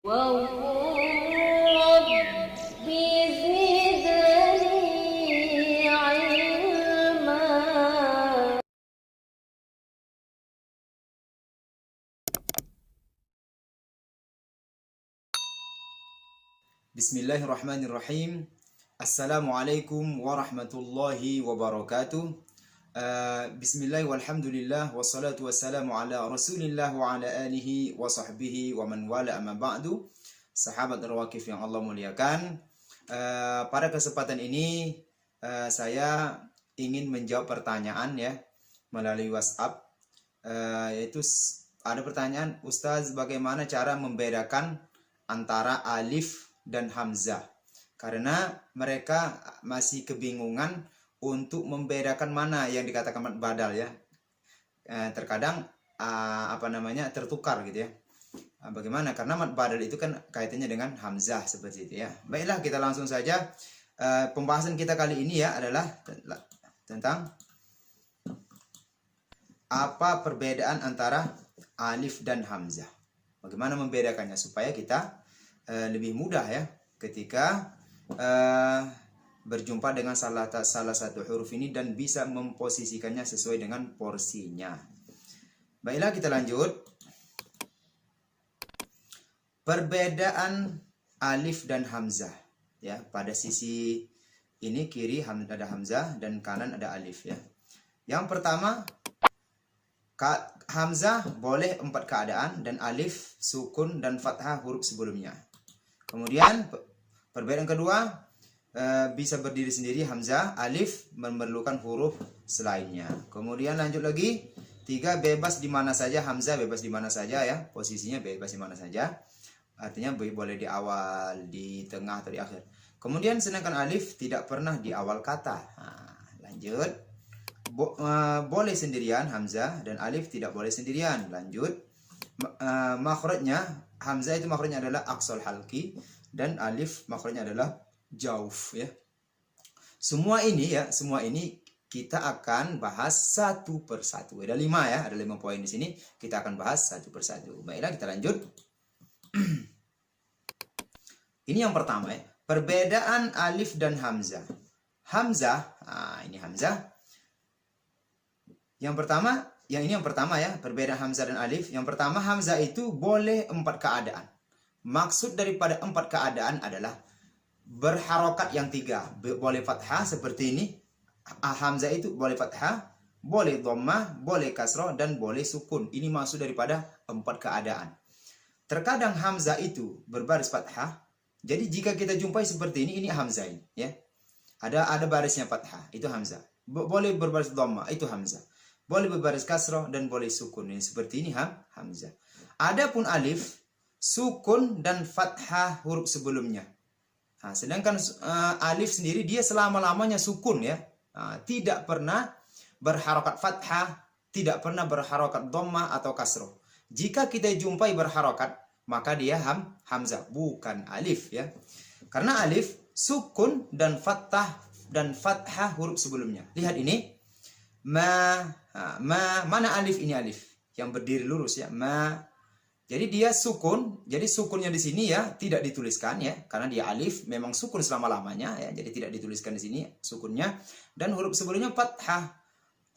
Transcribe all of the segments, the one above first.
وقل رب زدني علما. Bismillahirrahmanirrahim. Assalamualaikum warahmatullahi wabarakatuh. Bismillah walhamdulillah wassalatu wassalamu ala rasulillah wa ala alihi wa sahbihi wa man wala amma ba'du. Sahabat Rawakif yang Allah muliakan, pada kesempatan ini saya ingin menjawab pertanyaan ya melalui WhatsApp, yaitu ada pertanyaan, Ustaz, bagaimana cara membedakan antara alif dan hamzah? Karena mereka masih kebingungan untuk membedakan mana yang dikatakan mad badal ya. Terkadang tertukar gitu ya. Bagaimana? Karena mad badal itu kan kaitannya dengan hamzah seperti itu ya. Baiklah, kita langsung saja. Pembahasan kita kali ini ya adalah tentang apa perbedaan antara alif dan hamzah. Bagaimana membedakannya supaya kita lebih mudah ya ketika berjumpa dengan salah satu huruf ini dan bisa memposisikannya sesuai dengan porsinya. Baiklah, kita lanjut. Perbedaan alif dan hamzah ya. Pada sisi ini kiri ada hamzah dan kanan ada alif ya. Yang pertama, hamzah boleh 4 keadaan dan alif sukun dan fathah huruf sebelumnya. Kemudian perbedaan kedua, bisa berdiri sendiri hamzah, alif memerlukan huruf selainnya. Kemudian lanjut lagi, 3, bebas di mana saja, hamzah bebas di mana saja ya, posisinya bebas di mana saja. Artinya boleh di awal, di tengah atau di akhir. Kemudian sedangkan alif tidak pernah di awal kata. Lanjut. Boleh sendirian hamzah dan alif tidak boleh sendirian. Lanjut. Makhrajnya, hamzah itu makhrajnya adalah aqsal halqi dan alif makhrajnya adalah jauf ya. Semua ini kita akan bahas satu persatu. Ada 5 ya, ada 5 poin di sini. Kita akan bahas satu persatu. Baiklah, kita lanjut. Ini yang pertama ya, perbedaan alif dan hamzah. Hamzah, ini hamzah. Yang pertama ya, perbedaan hamzah dan alif. Yang pertama, hamzah itu boleh 4 keadaan. Maksud daripada 4 keadaan adalah berharokat yang 3. Boleh fathah seperti ini. Hamzah itu boleh fathah, boleh dhammah, boleh kasrah, dan boleh sukun. Ini maksud daripada 4 keadaan. Terkadang hamzah itu berbaris fathah. Jadi jika kita jumpai seperti ini hamzah ini ya. Ada barisnya fathah, itu hamzah. Boleh berbaris dhammah, itu hamzah. Boleh berbaris kasrah dan boleh sukun. Ini seperti ini hamzah. Adapun alif, sukun dan fathah huruf sebelumnya. Sedangkan alif sendiri dia selama-lamanya sukun ya. Tidak pernah berharokat fathah, tidak pernah berharokat dhammah atau kasrah. Jika kita jumpai berharokat, maka dia hamzah, bukan alif ya. Karena alif sukun dan fathah huruf sebelumnya. Lihat ini. Mana alif ini alif yang berdiri lurus ya. Jadi dia sukun, jadi sukunnya di sini ya tidak dituliskan ya, karena dia alif memang sukun selama-lamanya ya, jadi tidak dituliskan di sini sukunnya. Dan huruf sebelumnya fathah.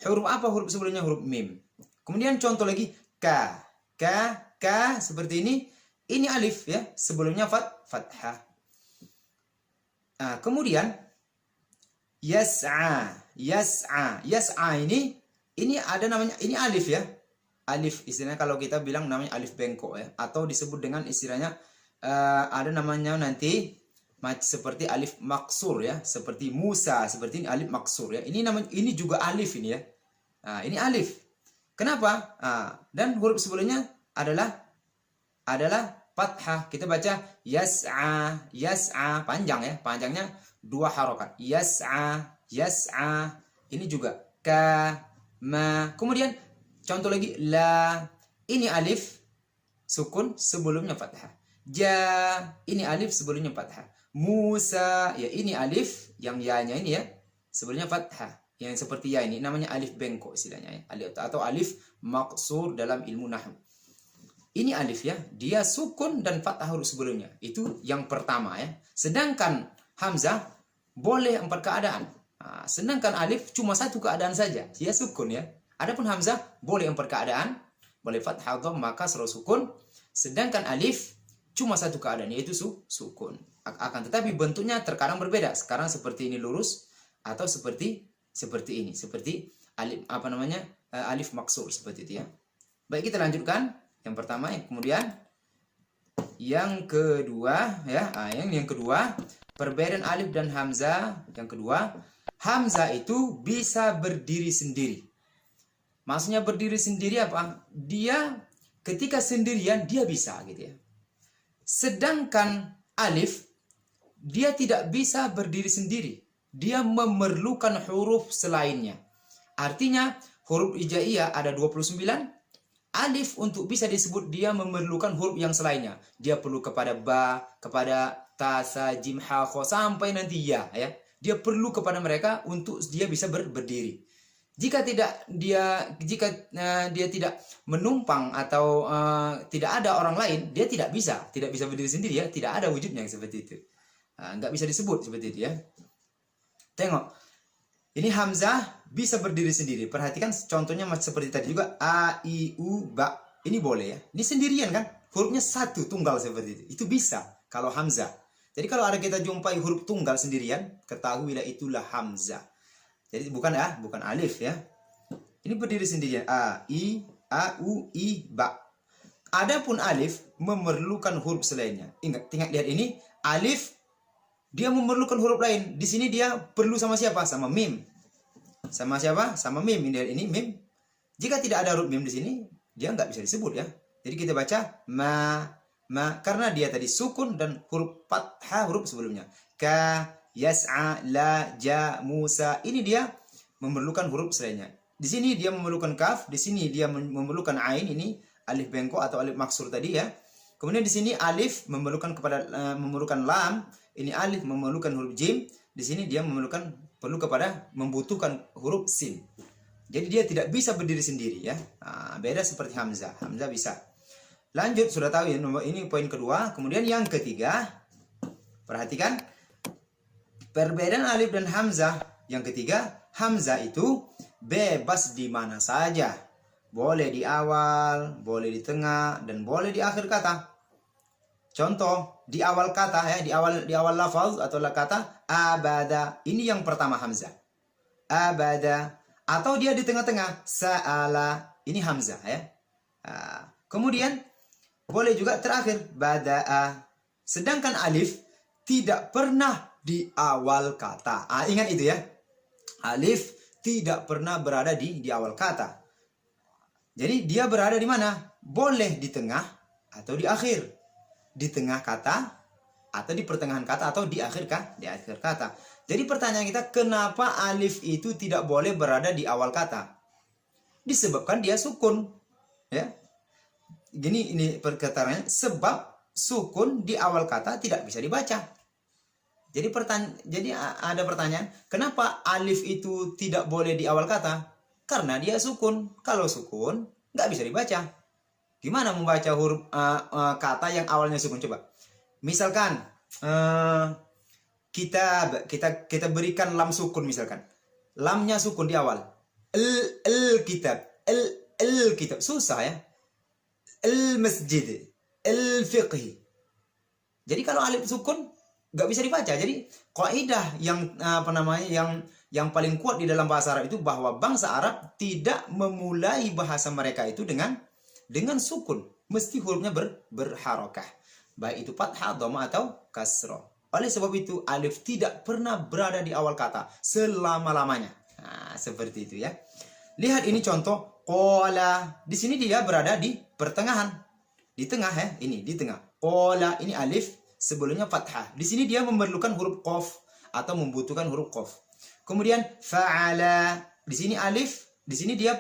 Huruf apa huruf sebelumnya? Huruf mim. Kemudian contoh lagi, ka seperti ini. Ini alif ya, sebelumnya fathah. Kemudian yas'a ini ada namanya, ini alif ya. Alif istilahnya kalau kita bilang namanya alif bengkok ya, atau disebut dengan istilahnya ada namanya nanti seperti alif maksur ya, seperti Musa, seperti ini alif maksur ya. Ini namanya, ini juga alif ini ya. Ini alif. Kenapa? Dan huruf sebelumnya adalah fathah. Kita baca yas'a, panjang ya, panjangnya 2 harokat. Yas'a. Ini juga kemudian contoh lagi, la, ini alif sukun sebelumnya fathah. Ini alif sebelumnya fathah. Musa, ya ini alif yang ya-nya ini ya, sebelumnya fathah. Yang seperti ya ini namanya alif bengkok istilahnya ya. Alif atau alif maksur dalam ilmu nahwu. Ini alif ya, dia sukun dan fathah huruf sebelumnya. Itu yang pertama ya. Sedangkan hamzah boleh 4 keadaan. Nah, sedangkan alif cuma 1 keadaan saja, dia sukun ya. Adapun hamzah boleh 4 keadaan, boleh fathah, dhammah, kasrah, sukun. Sedangkan alif cuma 1 keadaan, yaitu sukun. Akan tetapi bentuknya terkadang berbeda. Sekarang seperti ini lurus atau seperti ini, seperti alif alif maksur seperti itu ya. Baik, kita lanjutkan. Yang pertama, kemudian yang kedua ya, yang kedua, perbedaan alif dan hamzah. Yang kedua, hamzah itu bisa berdiri sendiri. Maksudnya berdiri sendiri apa? Dia ketika sendirian dia bisa gitu ya. Sedangkan alif dia tidak bisa berdiri sendiri. Dia memerlukan huruf selainnya. Artinya huruf hijaiyah ada 29. Alif untuk bisa disebut dia memerlukan huruf yang selainnya. Dia perlu kepada ba, kepada ta, sa, jim, ha, kho, sampai nanti ya. Dia perlu kepada mereka untuk dia bisa berdiri. Jika dia tidak menumpang atau tidak ada orang lain, dia tidak bisa berdiri sendiri ya. Tidak ada wujudnya seperti itu. Nggak bisa disebut seperti itu ya. Tengok. Ini hamzah bisa berdiri sendiri. Perhatikan contohnya seperti tadi juga. A, I, U, Ba. Ini boleh ya. Ini sendirian kan. Hurufnya 1 tunggal seperti itu. Itu bisa kalau hamzah. Jadi kalau ada kita jumpai huruf tunggal sendirian, ketahuilah itulah hamzah. Jadi bukan alif ya. Ini berdiri sendirian. A, I, A, U, I, Ba. Adapun alif memerlukan huruf selainnya. Ingat lihat ini. Alif dia memerlukan huruf lain. Di sini dia perlu sama siapa? Sama mim. Sama siapa? Sama mim. Ini mim. Jika tidak ada huruf mim di sini, dia nggak bisa disebut ya. Jadi kita baca ma. Karena dia tadi sukun dan huruf fathah huruf sebelumnya. Ka, yas'a, la, ja, musa. Ini dia memerlukan huruf selainnya. Di sini dia memerlukan kaf. Di sini dia memerlukan ain. Ini alif bengkok atau alif maksur tadi ya. Kemudian di sini alif memerlukan lam. Ini alif memerlukan huruf jim. Di sini dia membutuhkan huruf sin. Jadi dia tidak bisa berdiri sendiri ya. Beda seperti hamzah. Hamzah bisa. Lanjut, sudah tahu ya, ini poin kedua. Kemudian yang ketiga, perhatikan perbedaan alif dan hamzah. Yang ketiga, hamzah itu bebas di mana saja. Boleh di awal, boleh di tengah, dan boleh di akhir kata. Contoh, di awal kata ya, di awal lafaz atau kata abada. Ini yang pertama hamzah. Abada. Atau dia di tengah-tengah, sa'ala. Ini hamzah ya. Kemudian boleh juga terakhir bada'a. Sedangkan alif tidak pernah di awal kata. Ingat itu ya. Alif tidak pernah berada di awal kata. Jadi dia berada di mana? Boleh di tengah atau di akhir. Di tengah kata atau di pertengahan kata atau di akhir kata. Jadi pertanyaan kita, kenapa alif itu tidak boleh berada di awal kata? Disebabkan dia sukun ya. Ini perkataannya, sebab sukun di awal kata tidak bisa dibaca. Jadi ada pertanyaan, kenapa alif itu tidak boleh di awal kata? Karena dia sukun. Kalau sukun nggak bisa dibaca. Gimana membaca huruf kata yang awalnya sukun? Coba. Misalkan kita berikan lam sukun misalkan. Lamnya sukun di awal. Kitab. Susah ya. Masjid. Fiqh. Jadi kalau alif sukun nggak bisa dibaca. Jadi kaidah yang paling kuat di dalam bahasa Arab itu bahwa bangsa Arab tidak memulai bahasa mereka itu dengan sukun, mesti hurufnya berharakah, baik itu fathah, dhammah atau kasrah. Oleh sebab itu alif tidak pernah berada di awal kata selama-lamanya. Seperti itu ya. Lihat ini contoh qala. Di sini dia berada di pertengahan. Di tengah ya, ini di tengah. Qala ini alif sebelumnya fathah. Di sini dia memerlukan huruf qaf atau membutuhkan huruf qaf. Kemudian fa'ala. Di sini alif, di sini dia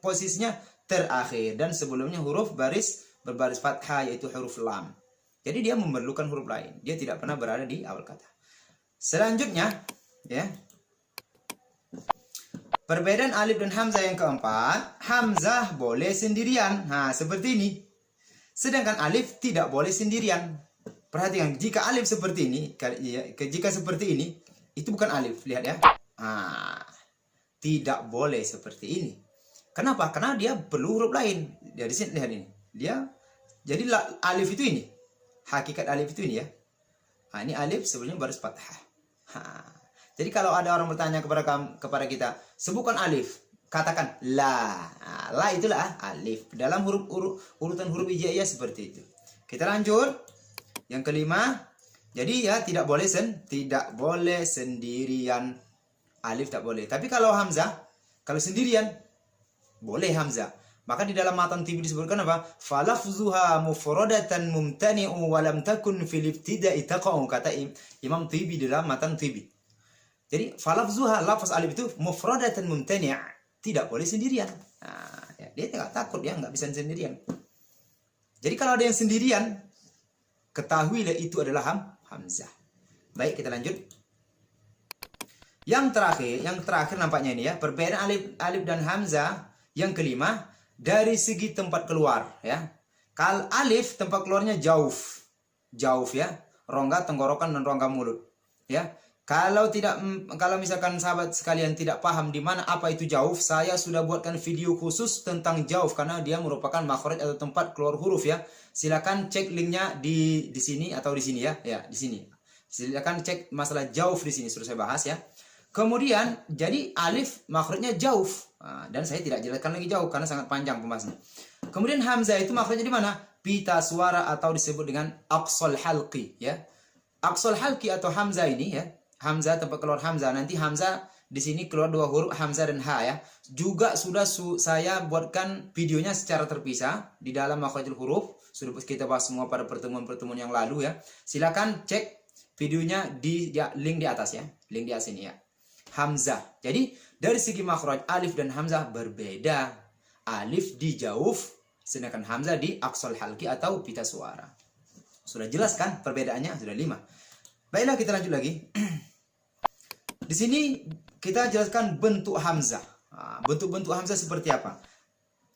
posisinya terakhir dan sebelumnya huruf berbaris fathah yaitu huruf lam. Jadi dia memerlukan huruf lain. Dia tidak pernah berada di awal kata. Selanjutnya ya. Perbedaan alif dan hamzah yang keempat, hamzah boleh sendirian. Seperti ini. Sedangkan alif tidak boleh sendirian. Perhatikan, jika alif seperti ini, jika seperti ini, itu bukan alif. Lihat ya. Tidak boleh seperti ini. Kenapa? Karena dia perlu huruf lain. Dari sini, lihat ini. Jadi alif itu ini. Hakikat alif itu ini ya. Ini alif sebelumnya baris fathah. Jadi kalau ada orang bertanya kepada kita, sebutkan alif. Katakan la. La itulah alif. Dalam urutan huruf hijaiyah seperti itu. Kita lanjut. Yang kelima. Jadi ya tidak boleh sendirian. Alif tak boleh. Tapi kalau hamzah, kalau sendirian boleh hamzah. Maka di dalam matan tibi disebutkan apa? Falafzuha mufradatan mumtani'u wa lam takun fil ibtida'i taqa'u, kata Imam Tibi di dalam matan tibi. Jadi falafzuha, lafaz alif itu mufradatan mumtani', tidak boleh sendirian. Dia tidak takut, dia nggak bisa sendirian. Jadi kalau ada yang sendirian, ketahuilah itu adalah hamzah. Baik, kita lanjut. Yang terakhir nampaknya ini ya, perbedaan alif dan hamzah. Yang kelima, dari segi tempat keluar ya. Kalau alif tempat keluarnya jauf ya, rongga tenggorokan dan rongga mulut ya. Kalau misalkan sahabat sekalian tidak paham di mana apa itu jauf, saya sudah buatkan video khusus tentang jauf karena dia merupakan makhraj atau tempat keluar huruf ya. Silakan cek linknya di sini atau di sini ya. Ya, di sini. Silakan cek masalah jauf di sini sudah saya bahas ya. Kemudian jadi alif makhrajnya jauf. Dan saya tidak jelaskan lagi jauf karena sangat panjang pembahasannya. Kemudian hamzah itu makhrajnya di mana? Pita suara atau disebut dengan aqsal halqi ya. Aqsal halqi atau hamzah ini ya. Hamzah tempat keluar hamzah. Nanti hamzah di sini keluar dua huruf hamzah dan ha ya. Juga sudah saya buatkan videonya secara terpisah di dalam makhrajul huruf. Sudah kita bahas semua pada pertemuan-pertemuan yang lalu ya. Silakan cek videonya di link di atas ya. Link di atas ini ya. Hamzah. Jadi dari segi makhraj alif dan hamzah berbeda. Alif di jauf sedangkan hamzah di aqsal halqi atau pita suara. Sudah jelas kan perbedaannya? Sudah 5. Baiklah, kita lanjut lagi. Di sini kita jelaskan bentuk hamzah. Bentuk-bentuk hamzah seperti apa?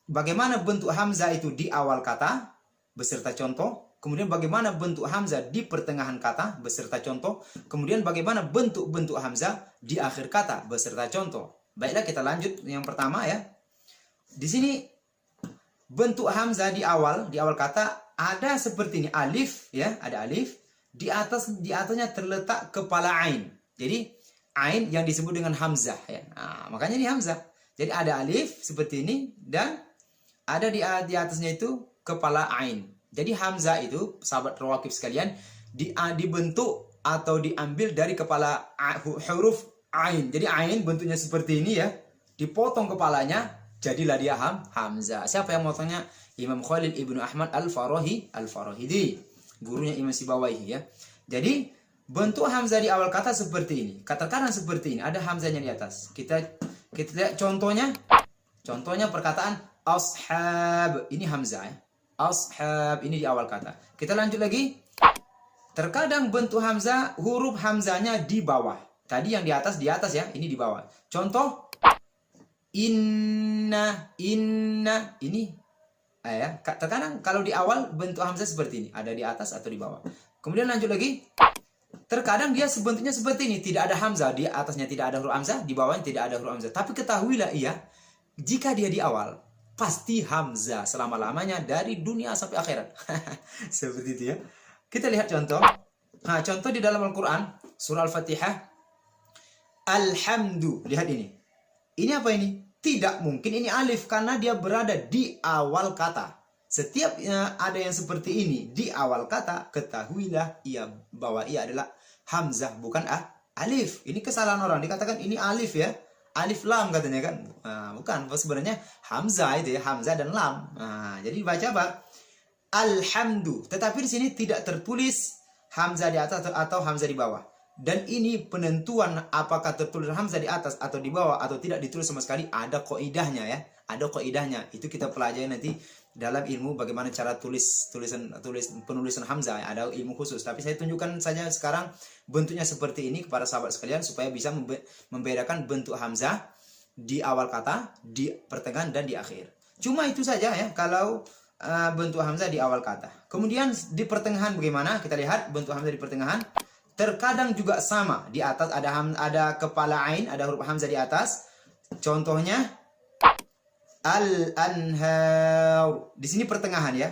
Bagaimana bentuk hamzah itu di awal kata beserta contoh. Kemudian bagaimana bentuk hamzah di pertengahan kata beserta contoh. Kemudian bagaimana bentuk-bentuk hamzah di akhir kata beserta contoh. Baiklah, kita lanjut yang pertama ya. Di sini bentuk hamzah di awal kata ada seperti ini, alif ya, ada alif. Di atasnya terletak kepala ain. Jadi ain yang disebut dengan hamzah ya. Makanya ini hamzah. Jadi ada alif seperti ini dan ada di atasnya itu kepala ain. Jadi hamzah itu sahabat rawakib sekalian dibentuk atau diambil dari kepala huruf ain. Jadi ain bentuknya seperti ini ya. Dipotong kepalanya, jadilah dia hamzah. Siapa yang motongnya? Imam Khalil Ibnu Ahmad Al-Farahidi, gurunya Imam Sibawaihi ya. Jadi bentuk hamzah di awal kata seperti ini. Katakan seperti ini, ada hamzahnya di atas. Kita lihat contohnya. Contohnya perkataan ashab. Ini hamzah ya. Ashab ini di awal kata. Kita lanjut lagi. Terkadang bentuk hamzah, huruf hamzahnya di bawah. Tadi yang di atas ya, ini di bawah. Contoh inna ini ya. Terkadang kalau di awal bentuk hamzah seperti ini, ada di atas atau di bawah. Kemudian lanjut lagi. Terkadang dia sebentuknya seperti ini, tidak ada hamzah, di atasnya tidak ada huruf hamzah, di bawahnya tidak ada huruf hamzah. Tapi ketahuilah jika dia di awal pasti hamzah selama-lamanya dari dunia sampai akhirat. Seperti itu ya. Kita lihat contoh. Contoh di dalam Al-Qur'an, surah Al-Fatihah. Alhamdu. Lihat ini. Ini apa ini? Tidak mungkin ini alif karena dia berada di awal kata. Setiap ada yang seperti ini di awal kata, ketahuilah bahwa ia adalah hamzah bukan alif. Ini kesalahan orang, dikatakan ini alif ya. Alif lam katanya kan. Bukan, sebenarnya hamzah itu ya, hamzah dan lam. Jadi baca apa? Alhamdu. Tetapi di sini tidak tertulis hamzah di atas atau hamzah di bawah. Dan ini penentuan apakah tertulis hamzah di atas atau di bawah atau tidak ditulis sama sekali, ada kaidahnya ya. Ada kaidahnya. Itu kita pelajari nanti dalam ilmu bagaimana cara penulisan hamzah. Ada ilmu khusus. Tapi saya tunjukkan saja sekarang bentuknya seperti ini kepada sahabat sekalian supaya bisa membedakan bentuk hamzah di awal kata, di pertengahan dan di akhir. Cuma itu saja ya. Kalau bentuk hamzah di awal kata. Kemudian di pertengahan bagaimana? Kita lihat bentuk hamzah di pertengahan. Terkadang juga sama. Di atas ada kepala ain, ada huruf hamzah di atas. Contohnya al-anhar. Di sini pertengahan ya.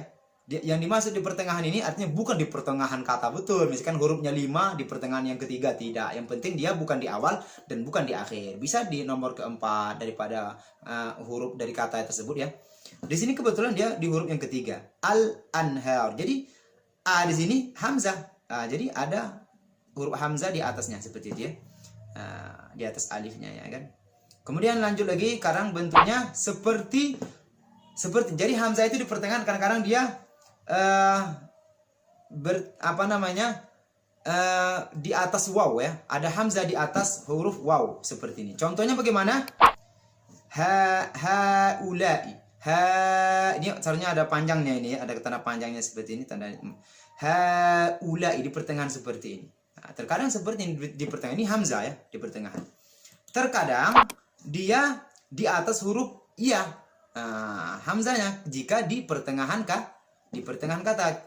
Yang dimaksud di pertengahan ini artinya bukan di pertengahan kata betul. Misalkan hurufnya 5 di pertengahan yang ketiga, tidak. Yang penting dia bukan di awal dan bukan di akhir. Bisa di nomor keempat daripada huruf dari kata tersebut ya. Di sini kebetulan dia di huruf yang ketiga, al-anhar. Jadi a di sini hamzah. Jadi ada huruf hamzah di atasnya seperti itu ya. Di atas alifnya ya kan. Kemudian lanjut lagi, sekarang bentuknya seperti jadi hamzah itu di pertengahan kadang-kadang dia di atas waw ya. Ada hamzah di atas huruf waw seperti ini. Contohnya bagaimana? Haulai. Ini caranya ada panjangnya ini ya, ada tanda panjangnya seperti ini tanda haulai di pertengahan seperti ini. Nah, terkadang seperti ini di pertengahan ini hamzah ya, di pertengahan. Terkadang dia di atas huruf iya. Hamzahnya jika di pertengahan kata.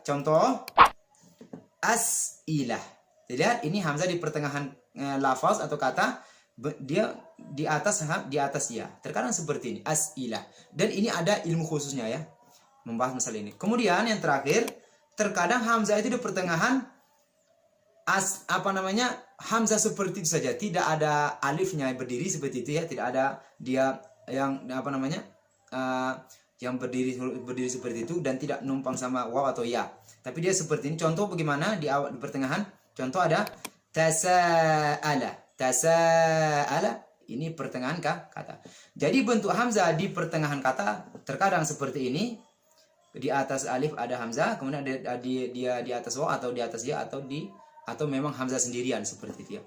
Contoh as-ilah. Lihat ini hamzah di pertengahan lafaz atau kata, dia di atas ya. Terkadang seperti ini as-ilah. Dan ini ada ilmu khususnya ya, membahas masalah ini. Kemudian yang terakhir, terkadang hamzah itu di pertengahan hamzah seperti itu saja, tidak ada alifnya berdiri seperti itu ya, tidak ada dia yang yang berdiri seperti itu dan tidak numpang sama waw atau ya. Tapi dia seperti ini. Contoh bagaimana di pertengahan? Contoh ada tasa'ala. Ini pertengahan kata. Jadi bentuk hamzah di pertengahan kata terkadang seperti ini. Di atas alif ada hamzah, kemudian dia di atas waw atau di atas ya atau memang hamzah sendirian seperti itu ya.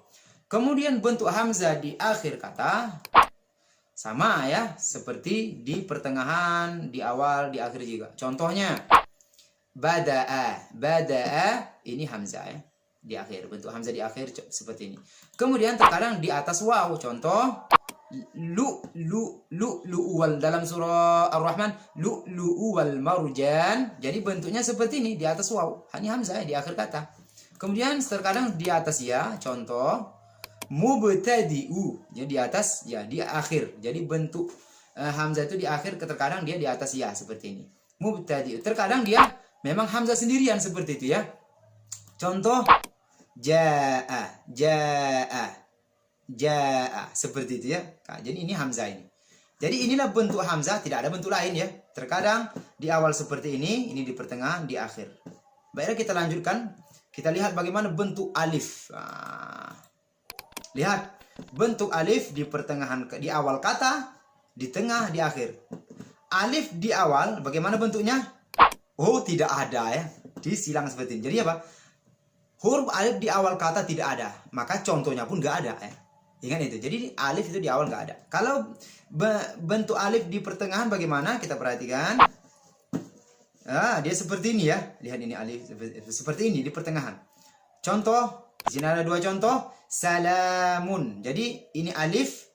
Kemudian bentuk hamzah di akhir kata sama ya, seperti di pertengahan, di awal, di akhir juga. Contohnya bada'a ini hamzah ya, di akhir. Bentuk hamzah di akhir seperti ini. Kemudian terkadang di atas waw. Contoh lu'wal dalam surah Ar-Rahman, lu'wal marjan. Jadi bentuknya seperti ini di atas waw. Ini hamzah ya, di akhir kata. Kemudian terkadang di atas ya. Contoh mubtadi'u, jadi di atas ya, di akhir. Jadi bentuk hamzah itu di akhir, terkadang dia di atas ya seperti ini. Mubtadi'u. Terkadang dia memang hamzah sendirian seperti itu ya. Contoh jaa seperti itu ya. Nah, jadi ini hamzah ini. Jadi inilah bentuk hamzah, tidak ada bentuk lain ya. Terkadang di awal seperti ini di pertengahan, di akhir. Baiklah, kita lanjutkan. Kita lihat bagaimana bentuk alif. Lihat bentuk alif di pertengahan, di awal kata, di tengah, di akhir. Alif di awal, bagaimana bentuknya? Oh, tidak ada ya. Disilang seperti ini. Jadi apa? Huruf alif di awal kata tidak ada. Maka contohnya pun nggak ada ya. Ingat itu. Jadi alif itu di awal nggak ada. Kalau bentuk alif di pertengahan bagaimana? Kita perhatikan. Dia seperti ini ya. Lihat ini alif seperti ini di pertengahan. Contoh, di sini ada dua contoh. Salamun. Jadi ini alif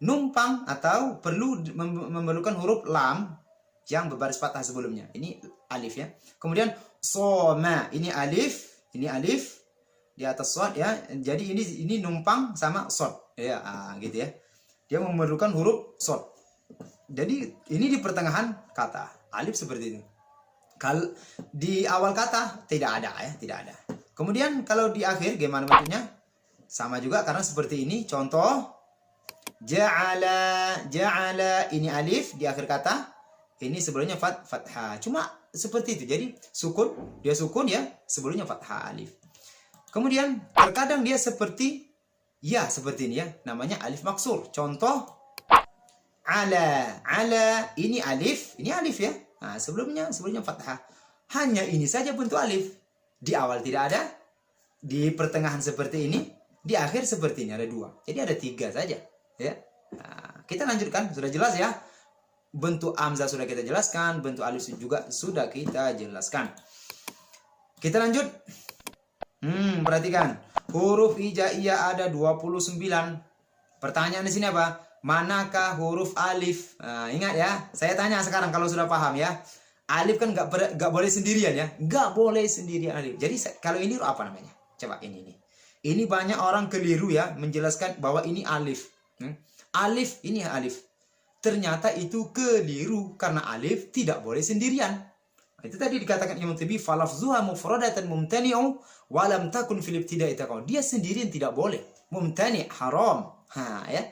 numpang atau perlu memerlukan huruf lam yang berbaris fathah sebelumnya. Ini alif ya. Kemudian soma. Ini alif di atas shad ya. Jadi ini numpang sama shad ya, gitu ya. Dia memerlukan huruf shad. Jadi ini di pertengahan kata. Alif seperti ini. Kalau di awal kata tidak ada ya, tidak ada. Kemudian kalau di akhir gimana bentuknya? Sama juga karena seperti ini. Contoh ja'ala ini alif di akhir kata. Ini sebelumnya fathah. Cuma seperti itu. Jadi dia sukun ya, sebelumnya fathah alif. Kemudian terkadang dia seperti ya, seperti ini ya. Namanya alif maksur. Contoh ala ini alif ya. Nah, sebelumnya fathah. Hanya ini saja bentuk alif. Di awal tidak ada, di pertengahan seperti ini, di akhir seperti ini ada dua. Jadi ada tiga saja ya. Nah, kita lanjutkan. Sudah jelas ya. Bentuk hamzah sudah kita jelaskan, bentuk alif juga sudah kita jelaskan. Kita lanjut. Perhatikan. Huruf hijaiyah ada 29. Pertanyaan di sini apa? Manakah huruf alif? Nah, ingat ya. Saya tanya sekarang kalau sudah paham ya. Alif kan nggak boleh sendirian ya, nggak boleh sendirian alif. Jadi kalau ini huruf apa namanya? Coba ini. Ini banyak orang keliru ya menjelaskan bahwa ini alif. Alif ini alif. Ternyata itu keliru karena alif tidak boleh sendirian. Itu tadi dikatakan Imam Tibi falafzuha mufradatan mumtani'u wa lam takun fil ibtida'i taqaw. Dia sendirian tidak boleh. Mumtani' haram. Ya.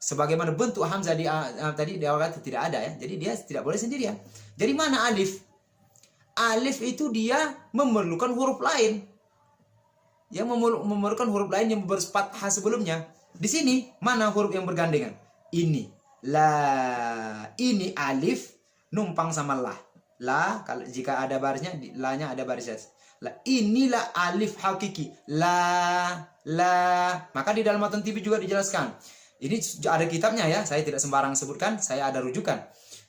Sebagaimana bentuk hamzah tadi di awal tidak ada ya. Jadi dia tidak boleh sendirian. Jadi mana alif? Alif itu dia memerlukan huruf lain. Yang memerlukan huruf lain yang berfathah sebelumnya. Di sini mana huruf yang bergandengan? Ini. La. Ini alif numpang sama la. La kalau jika ada barisnya, la-nya ada barisnya. La. Inilah alif hakiki. La. Maka di dalam matan TV juga dijelaskan. Ini ada kitabnya ya. Saya tidak sembarang sebutkan, saya ada rujukan.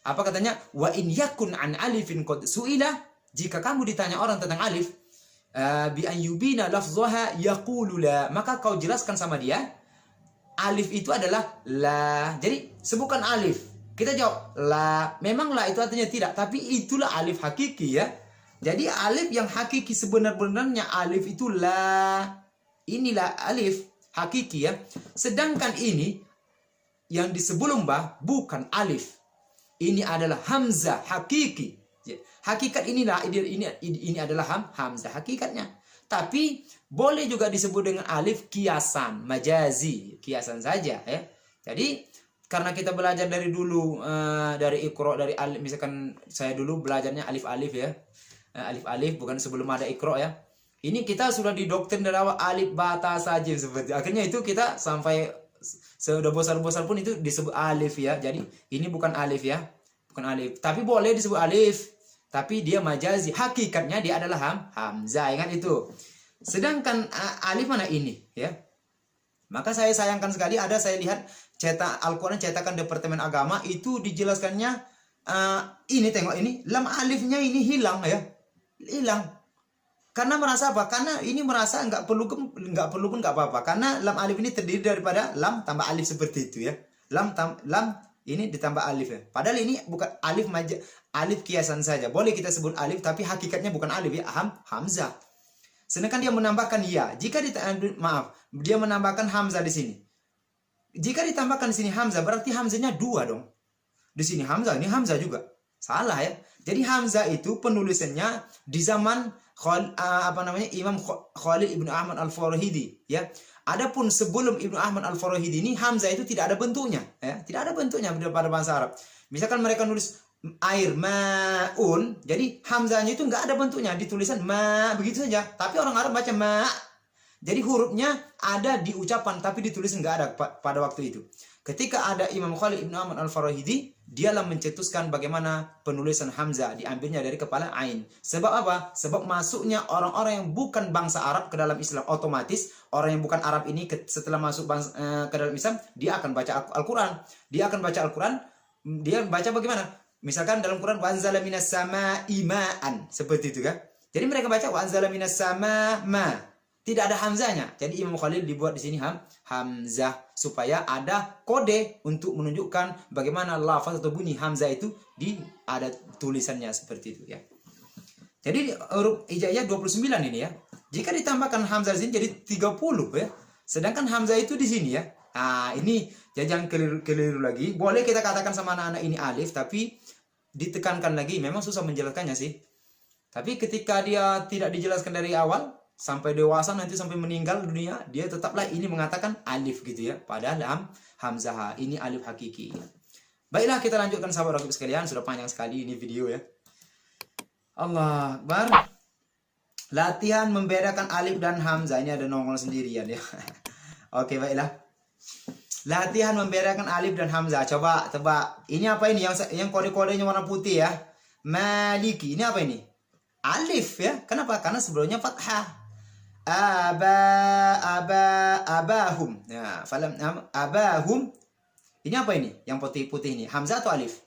Apa katanya? Wa in yakun an alifin qad su'ila. Jika kamu ditanya orang tentang alif, bi an yubina lafzaha yaqulu la, maka kau jelaskan sama dia alif itu adalah la. Jadi sebutkan alif, kita jawab la. Memang la itu artinya tidak, tapi itulah alif hakiki ya. Jadi alif yang hakiki sebenar-benarnya alif itu la. Inilah alif hakiki ya. Sedangkan ini yang di sebelum ba bukan alif, ini adalah hamzah hakiki. Hakikat inilah ini adalah hamzah hakikatnya. Tapi boleh juga disebut dengan alif kiasan, majazi, kiasan saja ya. Jadi karena kita belajar dari dulu dari Iqra, dari alif, misalkan saya dulu belajarnya alif ya. Alif bukan sebelum ada Iqra ya. Ini kita sudah didoktrin dari awal alif bata saja seperti. Akhirnya itu kita sampai sudah bosan-bosan pun itu disebut alif ya. Jadi ini bukan alif ya. Bukan alif, tapi boleh disebut alif. Tapi dia majazi, hakikatnya dia adalah hamzah, ingat itu. Sedangkan alif mana ini ya? Maka saya sayangkan sekali saya lihat Al-Quran cetakan Departemen Agama itu dijelaskannya ini, tengok ini, lam alifnya ini hilang ya. Hilang. Karena merasa apa? Karena ini merasa nggak perlu pun nggak apa-apa. Karena lam alif ini terdiri daripada lam tambah alif seperti itu ya. Lam ini ditambah alif ya. Padahal ini bukan alif kiasan saja. Boleh kita sebut alif tapi hakikatnya bukan alif ya, hamzah. Sedangkan dia menambahkan ya. Dia menambahkan hamzah di sini. Jika ditambahkan di sini hamzah berarti hamzahnya dua dong. Di sini hamzah, ini hamzah juga. Salah ya. Jadi hamzah itu penulisannya di zaman Imam Khalid Ibnu Ahmad Al-Farahidi ya. Adapun sebelum Ibnu Ahmad Al-Farahidi ini hamzah itu tidak ada bentuknya ya. Tidak ada bentuknya pada bahasa Arab. Misalkan mereka nulis air ma'un, jadi hamzahnya itu nggak ada bentuknya, ditulisan ma begitu saja. Tapi orang Arab baca ma. Jadi hurufnya ada di ucapan tapi ditulis nggak ada pada waktu itu. Ketika ada Imam Khalid Ibnu Ahmad Al-Farahidi, dialah mencetuskan bagaimana penulisan hamzah, diambilnya dari kepala ain. Sebab apa? Sebab masuknya orang-orang yang bukan bangsa Arab ke dalam Islam, otomatis orang yang bukan Arab ini setelah masuk ke dalam Islam, dia akan baca Al-Quran. Dia akan baca Al-Quran, dia baca bagaimana? Misalkan dalam Quran wanzala minas sama'i ma'an, seperti itu kan? Jadi mereka baca wanzala minas sama ma. Tidak ada hamzahnya. Jadi Imam Khalil dibuat di sini hamzah supaya ada kode untuk menunjukkan bagaimana lafaz atau bunyi hamzah itu ada tulisannya seperti itu ya. Jadi huruf hijaiyah 29 ini ya. Jika ditambahkan hamzah di sini jadi 30 ya. Sedangkan hamzah itu di sini ya. Nah, ini jangan keliru lagi. Boleh kita katakan sama anak-anak ini alif tapi ditekankan lagi, memang susah menjelaskannya sih. Tapi ketika dia tidak dijelaskan dari awal sampai dewasa nanti sampai meninggal dunia, dia tetaplah ini mengatakan alif gitu ya. Padahal hamzah ini alif hakiki. Baiklah, kita lanjutkan sahabat rakib sekalian, sudah panjang sekali ini video ya. Allah Akbar. Latihan membedakan alif dan hamzah, ini ada nongol sendirian ya. Oke, baiklah. Latihan membedakan alif dan hamzah. Coba tebak. Ini apa ini yang kode-kodenya warna putih ya? Maliki. Ini apa ini? Alif ya. Kenapa? Karena sebelumnya fathah. Abahum. Ya, falam abahum. Ini apa ini? Yang putih-putih ini, hamzah atau alif?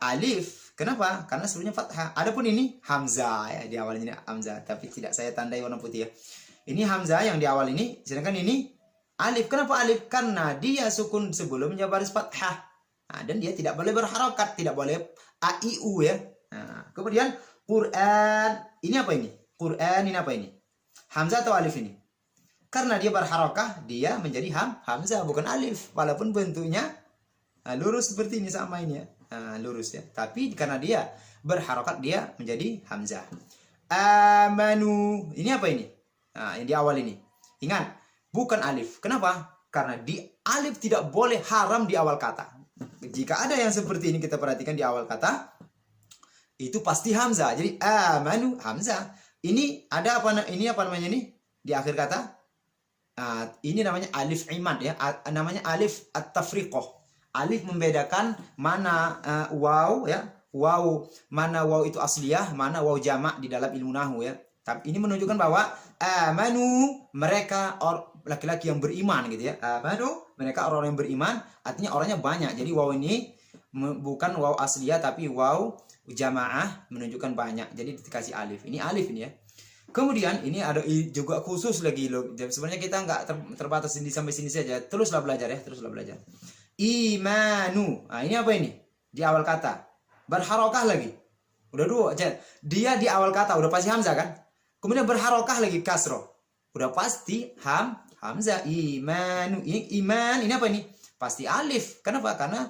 Alif. Kenapa? Karena sebelumnya fathah. Adapun ini hamzah ya, di awal ini hamzah, tapi tidak saya tandai warna putih ya. Ini hamzah yang di awal ini, sedangkan ini alif. Kenapa alif? Karena dia sukun sebelumnya baris fathah. Nah, dan dia tidak boleh berharokat, tidak boleh a i u ya. Nah, kemudian Quran, ini apa ini? Quran ini apa ini? Hamzah atau alif ini? Karena dia berharokah, dia menjadi hamzah bukan alif, walaupun bentuknya lurus seperti ini sama ini ya. Lurus ya. Tapi karena dia berharokat, dia menjadi hamzah. Amanu, ini apa ini? Nah, yang di awal ini. Ingat, bukan alif. Kenapa? Karena di alif tidak boleh, haram di awal kata. Jika ada yang seperti ini kita perhatikan di awal kata, itu pasti hamzah. Jadi amanu hamzah. Ini ada apa? Ini apa namanya ini? Di akhir kata. Ini namanya alif imad ya. Namanya alif at-tafriqah. Alif membedakan mana waw ya. Waw, mana waw itu asliyah, mana waw jamak di dalam ilmu nahwu ya. Tapi ini menunjukkan bahwa amanu, mereka laki-laki yang beriman gitu ya. Amanu, mereka orang yang beriman, artinya orangnya banyak. Jadi waw ini bukan waw asliyah tapi waw jamaah, menunjukkan banyak. Jadi dikasih alif. Ini alif ini ya. Kemudian ini ada juga khusus lagi loh. Sebenarnya kita nggak terbatas sampai sini saja. Teruslah belajar ya, teruslah belajar. Imanu. Nah, ini apa ini? Di awal kata. Berharokah lagi. Udah dua. Dia di awal kata udah pasti hamzah kan? Kemudian berharokah lagi kasroh. Udah pasti hamzah. Imanu. Ini iman. Ini apa ini? Pasti alif. Kenapa? Karena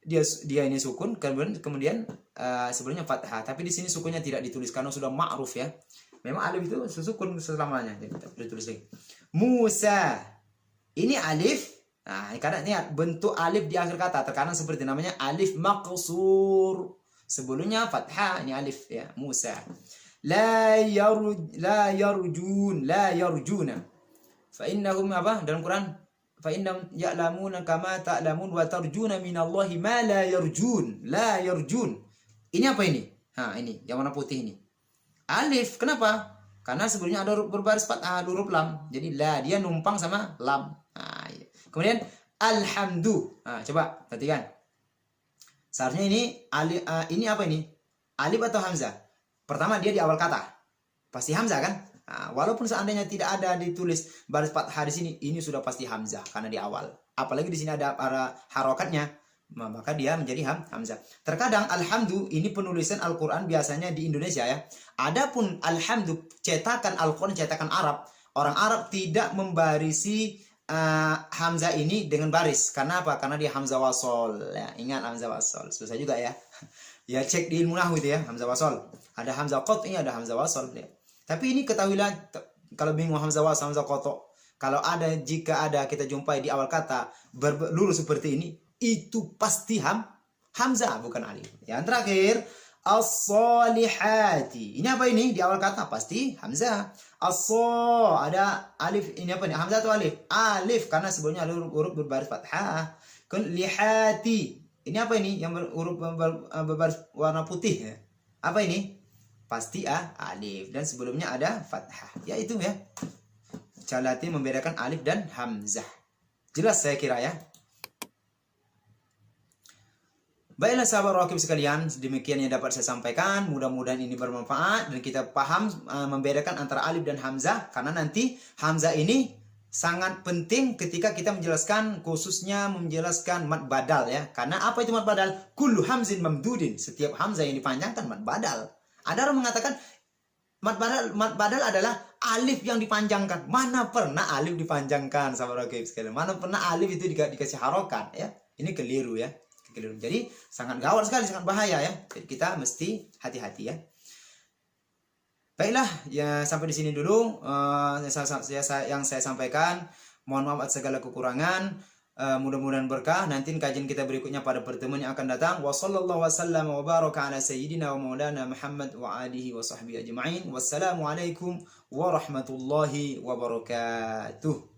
dia ini sukun. Kemudian sebelumnya fathah. Tapi di sini sukunnya tidak ditulis karena sudah ma'ruf ya. Memang alif itu sukun selamanya. Jadi ditulis lagi. Musa. Ini alif. Nah, karena ini bentuk alif di akhir kata. Terkadang seperti namanya alif maqsur. Sebelumnya fathah, ini alif ya, Musa. La yarjuna. Fa innahum apa dalam Quran? Fa innahum ya'lamuna kama ta'lamun wa tarjuna minallahi ma la yarjun. La yarjun. Ini apa ini? Ini yang warna putih ini. Alif. Kenapa? Karena sebelumnya ada berbaris fathah huruf lam. Jadi la dia numpang sama lam. Ya. Kemudian alhamdu. Coba perhatikan. Seharusnya ini apa ini? Alif atau hamzah? Pertama dia di awal kata. Pasti hamzah kan? Walaupun seandainya tidak ada ditulis baris fathah di sini, ini sudah pasti hamzah karena di awal. Apalagi di sini ada para harokatnya, maka dia menjadi hamzah. Terkadang alhamdu ini penulisan Al-Qur'an biasanya di Indonesia ya. Adapun alhamdu cetakan Al-Qur'an, cetakan Arab, orang Arab tidak membarisi hamzah ini dengan baris. Karena apa? Karena dia hamzah wasol ya. Ingat hamzah wasol. Susah juga ya. Ya cek di ilmu nahwu itu ya, hamzah wasol. Ada hamzah qat'i, ada hamzah wasol ya. Tapi ini ketahuilah, kalau bingung hamzah wasol, hamzah qat'i, kalau ada, jika ada kita jumpai di awal kata lurus seperti ini, itu pasti hamzah bukan alif. Yang terakhir as-solihati. Ini apa ini? Di awal kata pasti hamzah. Ada alif, ini apa nih? Hamzah atau alif? Alif karena sebelumnya ada huruf berbaris fathah. Lihati. Ini apa ini? Yang huruf berbaris warna putih ya. Apa ini? Pasti alif dan sebelumnya ada fathah. Ya itu ya. Calati membedakan alif dan hamzah. Jelas saya kira ya. Baiklah sahabat Raqib sekalian, demikian yang dapat saya sampaikan. Mudah-mudahan ini bermanfaat dan kita paham membedakan antara alif dan hamzah. Karena nanti hamzah ini sangat penting ketika kita menjelaskan, khususnya menjelaskan mad badal ya. Karena apa itu mad badal? Kullu hamzin mamdudin. Setiap hamzah yang dipanjangkan mad badal. Ada orang mengatakan mad badal adalah alif yang dipanjangkan. Mana pernah alif dipanjangkan sahabat Raqib sekalian? Mana pernah alif itu dikasih harokat ya? Ini keliru ya. Jadi sangat gawat sekali, sangat bahaya ya. Jadi kita mesti hati-hati ya. Baiklah, ya sampai di sini dulu yang saya sampaikan. Mohon maaf atas segala kekurangan. Mudah-mudahan berkah. Nanti kajian kita berikutnya pada pertemuan yang akan datang. Wassallallahu wasallam wa baraka ala sayyidina wa maulana Muhammad wa alihi wa sahbihi ajma'in. Wassalamualaikum warahmatullahi wabarakatuh.